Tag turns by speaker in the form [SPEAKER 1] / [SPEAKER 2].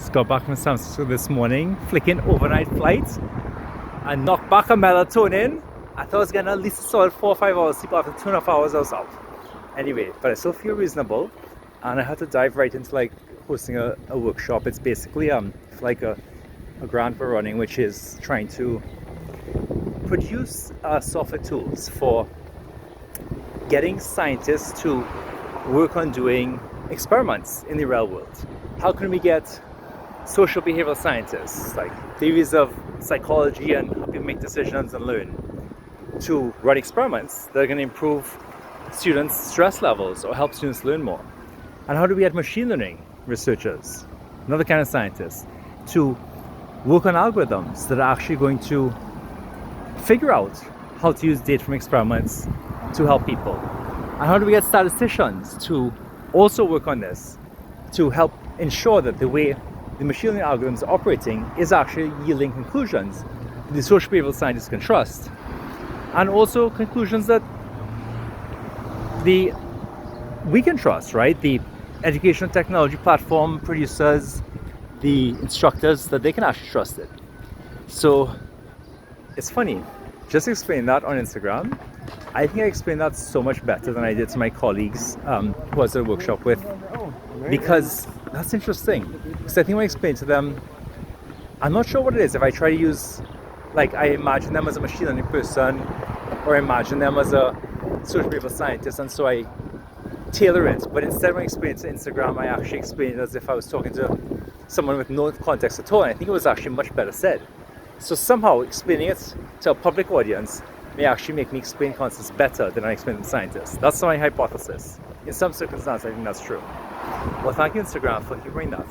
[SPEAKER 1] Just got back from San Francisco this morning, flicking overnight flights, and knocked back a melatonin. I thought I was getting at least a solid 4 or 5 hours sleep. After 2.5 hours I was out. Anyway, but I still feel reasonable, and I had to dive right into like hosting a workshop. It's basically like a grant we're running, which is trying to produce software tools for getting scientists to work on doing experiments in the real world. How can we get social behavioral scientists, like theories of psychology and how people make decisions and learn, to run experiments that are going to improve students' stress levels or help students learn more? And how do we get machine learning researchers, another kind of scientists, to work on algorithms that are actually going to figure out how to use data from experiments to help people? And how do we get statisticians to also work on this to help ensure that the way the machine learning algorithms are operating is actually yielding conclusions that the social behavioral scientists can trust, and also conclusions that we can trust, right? The educational technology platform producers, the instructors, that they can actually trust it. So it's funny, just explain that on Instagram. I think I explained that so much better than I did to my colleagues who I was at a workshop with, because that's interesting. Because I think when I explain to them, I'm not sure what it is. If I try to use, like, I imagine them as a machine learning person, or imagine them as a social behavioral scientist, and so I tailor it. But instead, when I explain it to Instagram, I actually explain it as if I was talking to someone with no context at all. And I think it was actually much better said. So somehow explaining it to a public audience may actually make me explain concepts better than I explain to scientists. That's my hypothesis. In some circumstances, I think that's true. Well, thank you, Instagram, for hearing that.